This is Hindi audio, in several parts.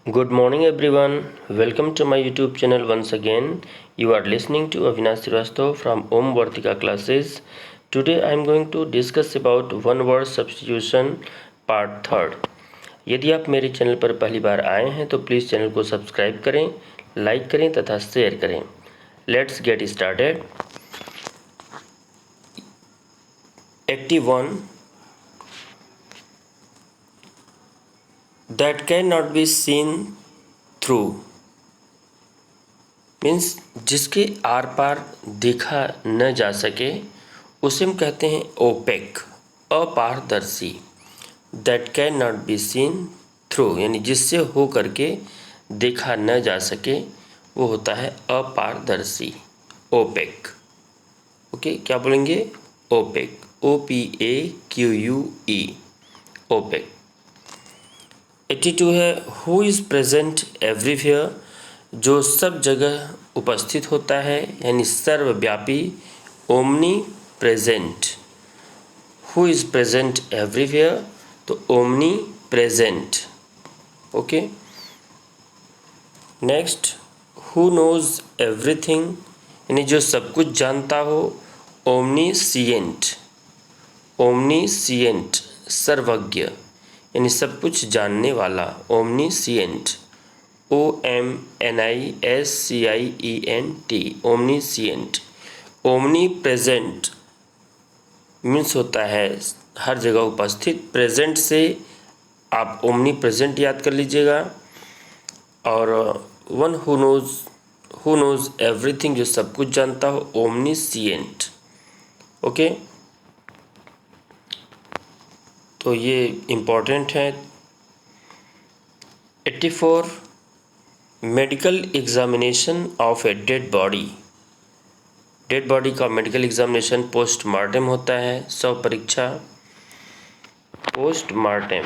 Good morning everyone. Welcome to my YouTube channel once again. You are listening to Avinash Srivastava from Om Vartika classes. Today I am going to discuss about one word substitution part third. यदि आप मेरे चैनल पर पहली बार आए हैं तो प्लीज़ चैनल को सब्सक्राइब करें, लाइक करें तथा शेयर करें. Let's get started. 81 that cannot be seen through means जिसके आर पार देखा न जा सके उसे हम कहते हैं ओपेक, अपारदर्शी. That can not be seen through यानी जिससे हो करके देखा न जा सके वो होता है अपारदर्शी, ओपेक. ओके, क्या बोलेंगे? OPEC, OPAQUE, OPEC. 82 है हु इज़ प्रेजेंट एवरीवेयर, जो सब जगह उपस्थित होता है यानी सर्वव्यापी, omnipresent. Who is present everywhere तो omnipresent. Okay. Next, who knows everything यानी जो सब कुछ जानता हो, ओमनीसिएंट. ओमनीसिएंट सर्वज्ञ यानी सब कुछ जानने वाला, omniscient. OMNISCIENT, omniscient. Omni present means होता है हर जगह उपस्थित. प्रेजेंट से आप ओमनी प्रेजेंट याद कर लीजिएगा. और वन हु नोज एवरीथिंग, जो सब कुछ जानता हो, ओमनीसिएंट. ओके, तो ये इम्पॉर्टेंट है. 84 medical examination of a dead body. Dead body का मेडिकल एग्जामिनेशन पोस्टमार्टम होता है, शव परीक्षा, postmortem.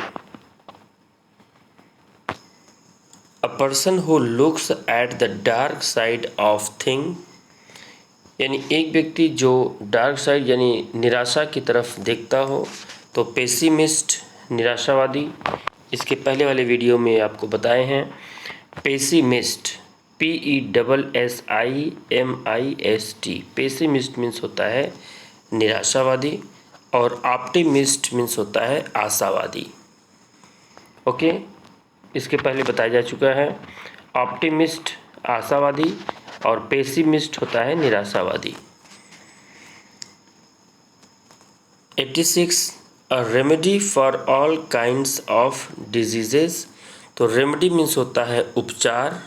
A person who looks at the dark side of thing यानी एक व्यक्ति जो डार्क साइड यानी निराशा की तरफ देखता हो तो पेसिमिस्ट, निराशावादी. इसके पहले वाले वीडियो में आपको बताए हैं. पेसिमिस्ट, PESSIMIST, पेसिमिस्ट मीन्स होता है निराशावादी और ऑप्टिमिस्ट मीन्स होता है आशावादी. ओके, इसके पहले बताया जा चुका है. ऑप्टिमिस्ट आशावादी और पेसिमिस्ट होता है निराशावादी. 86 a remedy for all kinds of diseases. तो रेमेडी मीन्स होता है उपचार.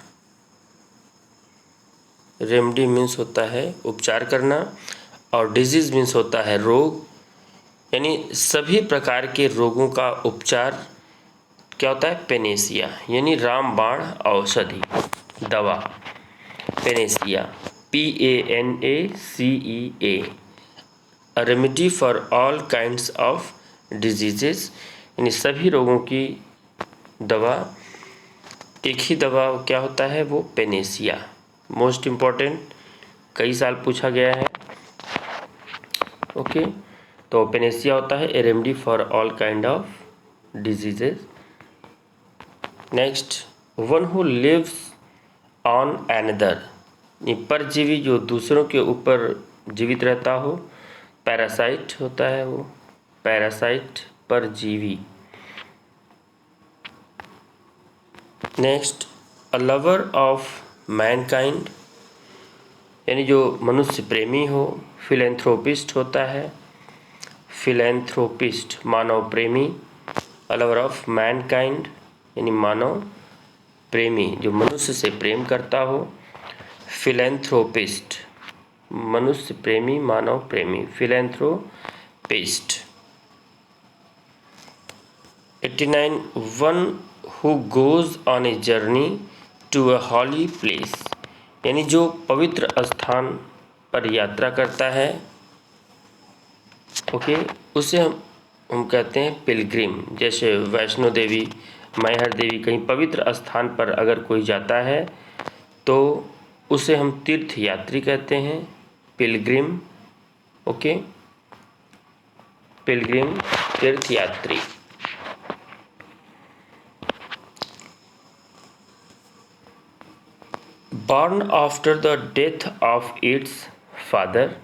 रेमेडी मीन्स होता है उपचार करना और डिजीज मीन्स होता है रोग. यानी सभी प्रकार के रोगों का उपचार क्या होता है? पेनेसिया यानी रामबाण औषधि, दवा. Panacea, PANACEA, a remedy for all kinds of diseases यानी सभी रोगों की दवा. एक ही दवा क्या होता है? वो पेनेसिया. मोस्ट इम्पॉर्टेंट, कई साल पूछा गया है. ओके, तो पेनेसिया होता है a remedy for all kind of diseases. Next, one who lives on another, परजीवी जो दूसरों के ऊपर जीवित रहता हो, पैरासाइट होता है वो, पैरासाइट, परजीवी. Next, a lover of Mankind यानी जो मनुष्य प्रेमी हो, फिलेंथ्रोपिस्ट होता है, फिलेंथ्रोपिस्ट मानव प्रेमी. अ लवर ऑफ मैनकाइंड यानी मानव प्रेमी, जो मनुष्य से प्रेम करता हो, फिलेंथ्रोपिस्ट. मनुष्य प्रेमी, मानव प्रेमी, philanthropist. 89 one who goes on a journey to a holy place यानी जो पवित्र स्थान पर यात्रा करता है. ओके, उसे हम कहते हैं पिलग्रिम. जैसे वैष्णो देवी, मैहर देवी, कहीं पवित्र स्थान पर अगर कोई जाता है तो उसे हम तीर्थ यात्री कहते हैं, पिलग्रिम. ओके, पिलग्रिम तीर्थ यात्री. Born after the death of its father,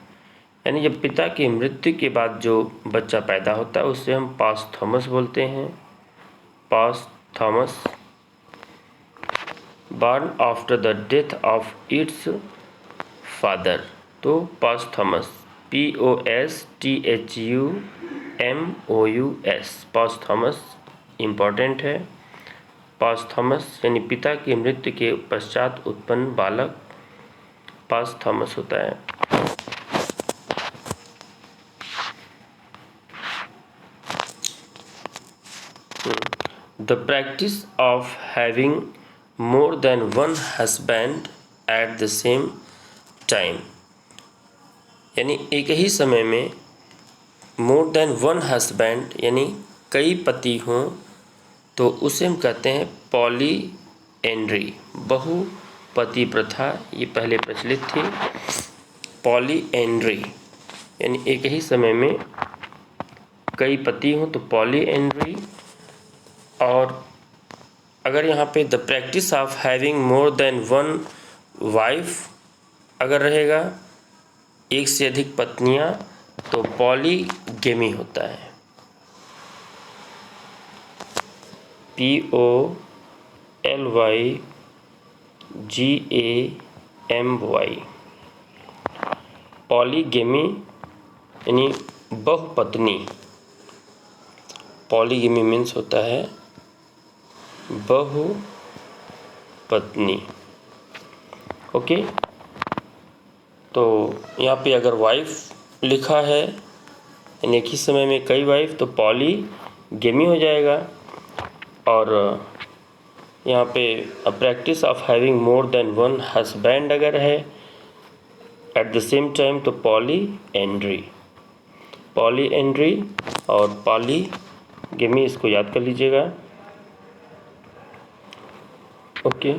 यानी जब पिता की मृत्यु के बाद जो बच्चा पैदा होता है उसे हम पास्थोमस बोलते हैं, posthumous. Born after the death of its father, तो पास्थोमस, POSTHUMOUS, पास्थोमस इम्पॉर्टेंट है। पास्थोमस यानी पिता की मृत्यु के पश्चात उत्पन्न बालक पास्थोमस होता है। The practice of having more than one husband eight the same time, यानी एक ही समय में मोर देन वन हस्बैंड यानी कई पति हों तो उसे हम कहते हैं पॉलीएंड्री, बहुपति प्रथा ये पहले प्रचलित थी। पॉलीएंड्री यानी एक ही समय में कई पति हों तो पॉलीएंड्री। और अगर यहाँ पे the practice of having more than one wife अगर रहेगा, एक से अधिक पत्नियाँ, तो पॉलीगेमी होता है, POLYGAMY, पॉलीगेमी यानी बहुपत्नी। पॉलीगेमी मीन्स होता है बहुपत्नी। ओके, तो यहाँ पे अगर वाइफ लिखा है यानी एक ही समय में कई वाइफ तो पॉलीगेमी हो जाएगा। और यहाँ पे a practice of having more than one husband अगर है एट द सेम टाइम तो पॉलीएंड्री, पॉलीएंड्री और पॉलीगेमी, इसको याद कर लीजिएगा। Okay,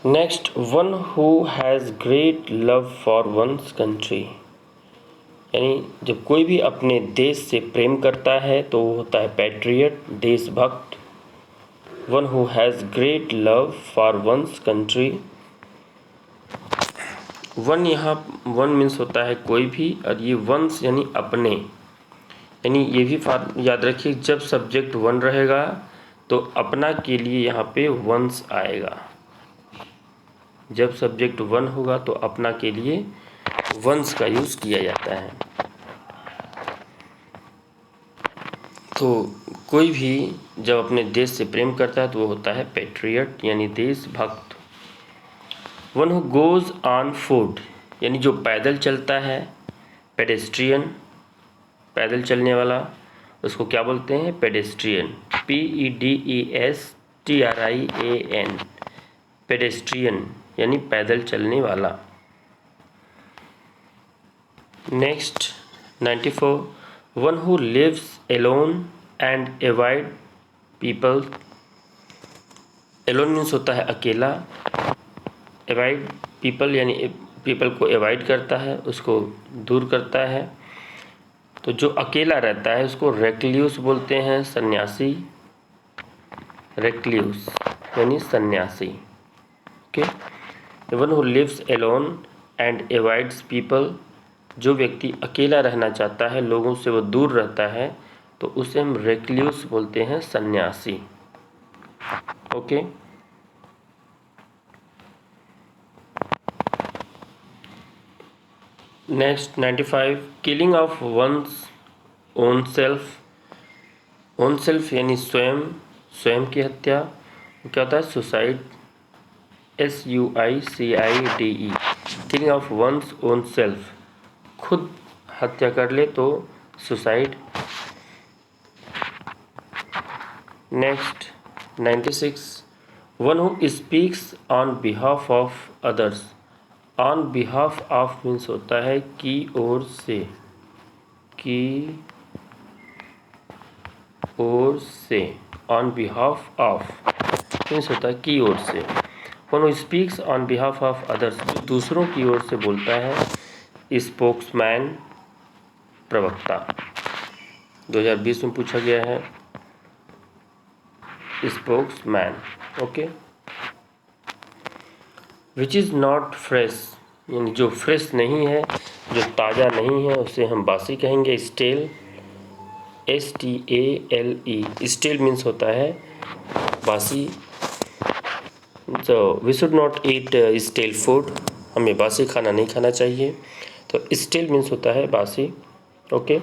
next, one who has great love for one's country, यानी जब कोई भी अपने देश से प्रेम करता है तो वो होता है पैट्रियट, देशभक्त। One who has great love for one's country. One, यहाँ वन मीन्स होता है कोई भी, और ये वंस यानी अपने, यानी ये भी याद रखिए जब सब्जेक्ट वन रहेगा तो अपना के लिए यहाँ पे वंस आएगा। जब सब्जेक्ट वन होगा तो अपना के लिए वंस का यूज़ किया जाता है। तो कोई भी जब अपने देश से प्रेम करता है तो वो होता है पैट्रियट यानी देशभक्त। One who goes on foot, यानी जो पैदल चलता है, पेडेस्ट्रियन, पैदल चलने वाला, उसको क्या बोलते हैं? पेडेस्ट्रियन, PEDESTRIAN, पेडेस्ट्रियन यानी पैदल चलने वाला। Next 94, one who lives alone and avoid people. Alone means होता है अकेला, अवॉइड पीपल यानी पीपल को अवॉइड करता है, उसको दूर करता है। तो जो अकेला रहता है उसको रेक्ल्यूस बोलते हैं, सन्यासी, रेक्ल्यूस यानी सन्यासी। Okay, one who lives alone and avoids people, जो व्यक्ति अकेला रहना चाहता है, लोगों से वो दूर रहता है, तो उसे हम रेक्ल्यूस बोलते हैं, सन्यासी। Okay, next 95, killing of one's own self. Own self यानी स्वयं, स्वयं की हत्या, क्या होता है? Suicide, SUICIDE, killing of one's own self, खुद हत्या कर ले तो suicide. Next 96, one who speaks on behalf of others. On behalf of means होता है की ओर से, की ओर से, ऑन बिहाफ ऑफ मीन्स होता है की ओर से। One who speaks on behalf of others, दूसरों की ओर से बोलता है, स्पोक्समैन, प्रवक्ता। 2020 में पूछा गया है, spokesman. Okay, which is not fresh, यानी जो फ्रेश नहीं है, जो ताज़ा नहीं है, उसे हम बासी कहेंगे, स्टेल, STALE। स्टेल मीन्स होता है बासी। तो we should not eat stale food, हमें बासी खाना नहीं खाना चाहिए। तो स्टेल मीन्स होता है बासी। Okay,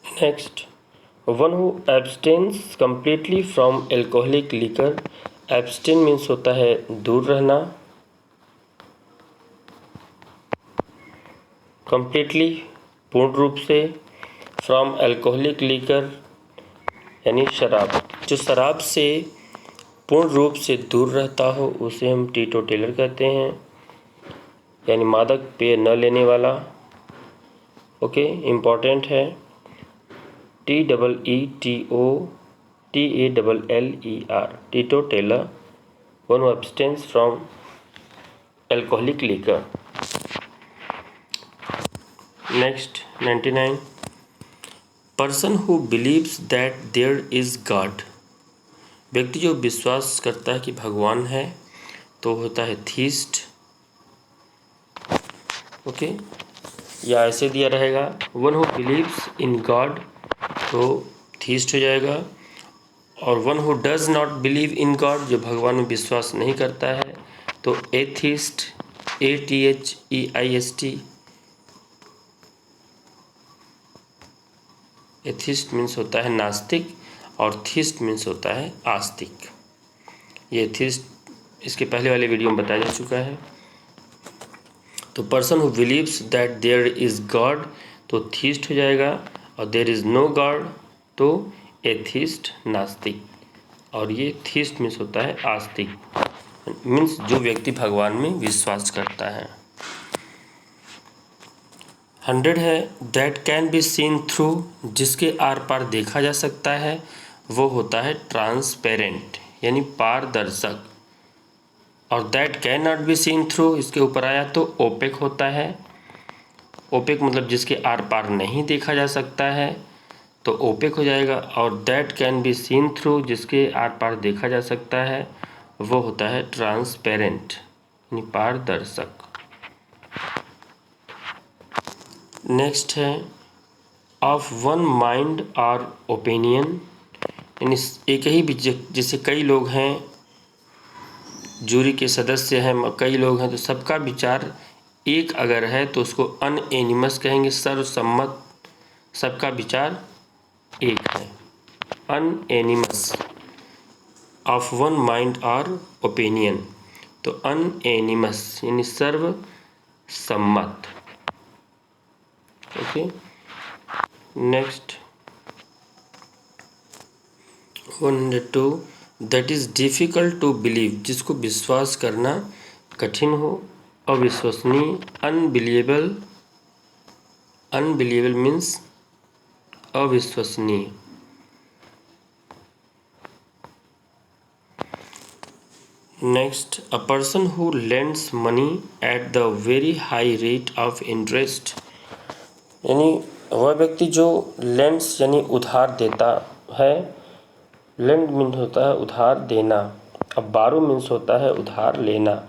next, one who abstains completely from alcoholic liquor. Abstain means होता है दूर रहना, कम्प्लीटली पूर्ण रूप से, फ्रॉम एल्कोहलिक लिकर यानी शराब, जो शराब से पूर्ण रूप से दूर रहता हो उसे हम टीटोटेलर कहते हैं, यानी मादक पेय न लेने वाला। ओके, इम्पॉर्टेंट है, TEETOTALLER, teetotaller, one who abstains from alcoholic liquor. Next 99, person who believes that there is God. व्यक्ति जो विश्वास करता है कि भगवान है तो होता है थीस्ट। ओके, या ऐसे दिया रहेगा, one who believes in God तो थीस्ट हो जाएगा, और one who does not believe in God, जो भगवान में विश्वास नहीं करता है, तो एथीस्ट, ATHEIST। एथिस्ट मीन्स होता है नास्तिक, और थीस्ट मीन्स होता है आस्तिक। ये थीस्ट इसके पहले वाले वीडियो में बताया जा चुका है। तो person who believes that there is God तो थीस्ट हो जाएगा, और देयर इज़ नो गॉड तो एथिस्ट, नास्तिक। और ये थीस्ट मीन्स होता है आस्तिक, मीन्स जो व्यक्ति भगवान में विश्वास करता है। 100 है, that can be seen through, जिसके आर पार देखा जा सकता है, वो होता है ट्रांसपेरेंट, यानी पारदर्शक। और that can not be seen through, इसके ऊपर आया तो ओपेक होता है। ओपेक मतलब जिसके आर पार नहीं देखा जा सकता है, तो ओपेक हो जाएगा। और that can be seen through, जिसके आर पार देखा जा सकता है, वो होता है ट्रांसपेरेंट, यानी पारदर्शक। नेक्स्ट है, ऑफ वन माइंड और ओपिनियन, यानी एक ही जैसे कई लोग हैं, जूरी के सदस्य हैं, कई लोग हैं, तो सबका विचार एक अगर है तो उसको अनएनिमस कहेंगे, सर्वसम्मत, सबका विचार एक है, अनएनिमस। ऑफ वन माइंड और ओपिनियन, तो अनएनिमस यानी सर्वसम्मत। Okay, next 102, that is difficult to believe, जिसको विश्वास करना कठिन हो, अविश्वसनीय, अनबिलीवेबल। अनबिलीवेबल मीन्स अविश्वसनीय। Next, a person who lends money at the very high rate of interest, यानी वह व्यक्ति जो लेंड्स यानी उधार देता है। लेंड मीन्स होता है उधार देना, अब बारो मीन्स होता है उधार लेना।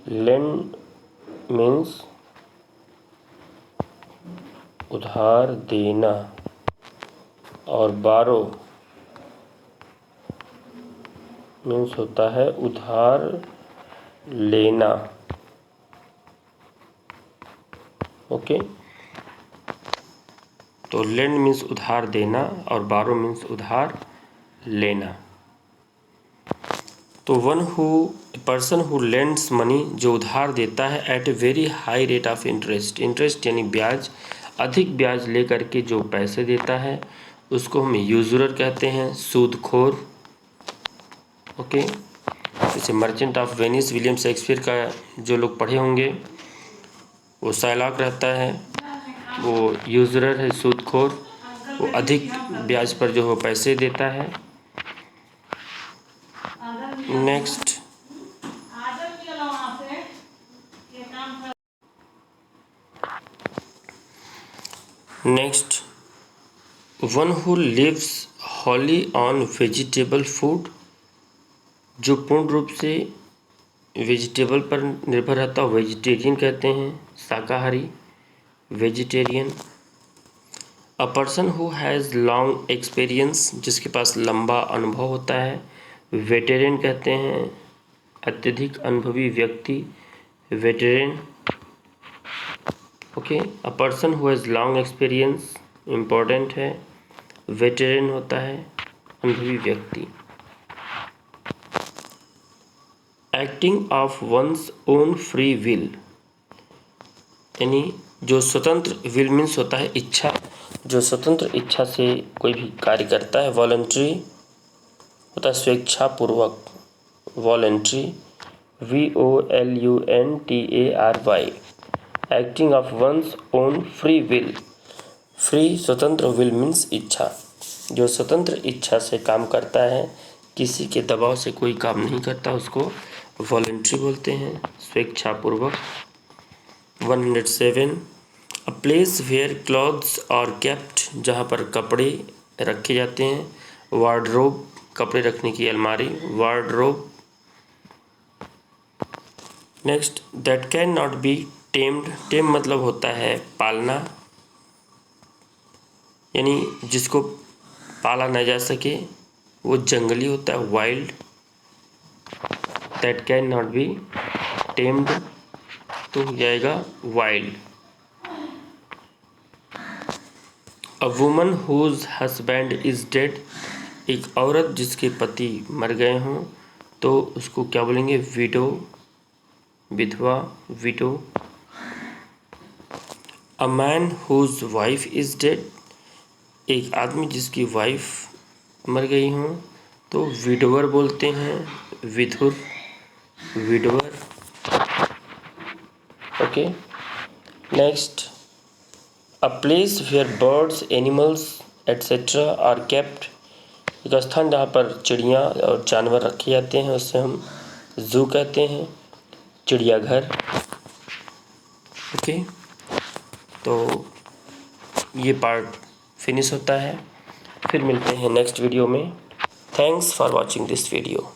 लेंड मीन्स उधार देना, और बारो मीन्स होता है उधार लेना। ओके, तो लेंड मीन्स उधार देना और बारो मीन्स उधार लेना। तो पर्सन हु लेंड्स मनी, जो उधार देता है, at a very high rate of interest. Interest यानी ब्याज, अधिक ब्याज लेकर के जो पैसे देता है उसको हम यूजुरर कहते हैं, सूदखोर। ओके, जैसे merchant of Venice, William Shakespeare का जो लोग पढ़े होंगे, वो शायलॉक रहता है, वो यूजरर है, सूदखोर, वो अधिक ब्याज पर जो वो पैसे देता है। Next, one who lives wholly on vegetable food, जो पूर्ण रूप से वेजिटेबल पर निर्भर रहता है वेजिटेरियन कहते हैं, शाकाहारी, vegetarian. A person who has long experience, जिसके पास लंबा अनुभव होता है, वेटेरियन कहते हैं। अत्यधिक अनुभवी व्यक्ति, veteran. Okay, a person who has long experience important है, वेटेरियन होता है अनुभवी व्यक्ति। Acting of one's own free will, यानी जो स्वतंत्र, विल मीन्स होता है इच्छा, जो स्वतंत्र इच्छा से कोई भी कार्य करता है। वॉलंटरी होता है स्वेच्छापूर्वक, voluntary, VOLUNTARY। Acting of one's own free will, free स्वतंत्र, विल मीन्स इच्छा, जो स्वतंत्र इच्छा से काम करता है, किसी के दबाव से कोई काम नहीं करता, उसको वॉलंटरी बोलते हैं, स्वेच्छापूर्वक। 107, a place where clothes are kept, जहाँ पर कपड़े रखे जाते हैं। वार्डरोब, कपड़े रखने की अलमारी, wardrobe. Next, that can not be tamed, tame मतलब होता है पालना, यानी जिसको पाला न जा सके, वो जंगली होता है, wild. That can not be tamed तो हो जाएगा wild. A woman whose husband is dead, एक औरत जिसके पति मर गए हों तो उसको क्या बोलेंगे, विडो, विधवा, widow. A man whose wife is dead, एक आदमी जिसकी वाइफ मर गई हों तो विडोवर बोलते हैं, विधुर, widower. Okay, next, a place where birds, animals etcetera are kept, एक स्थान जहाँ पर चिड़िया और जानवर रखे जाते हैं, उससे हम जू कहते हैं, चिड़ियाघर। ओके, तो ये पार्ट फिनिश होता है, फिर मिलते हैं नेक्स्ट वीडियो में। Thanks for watching this video.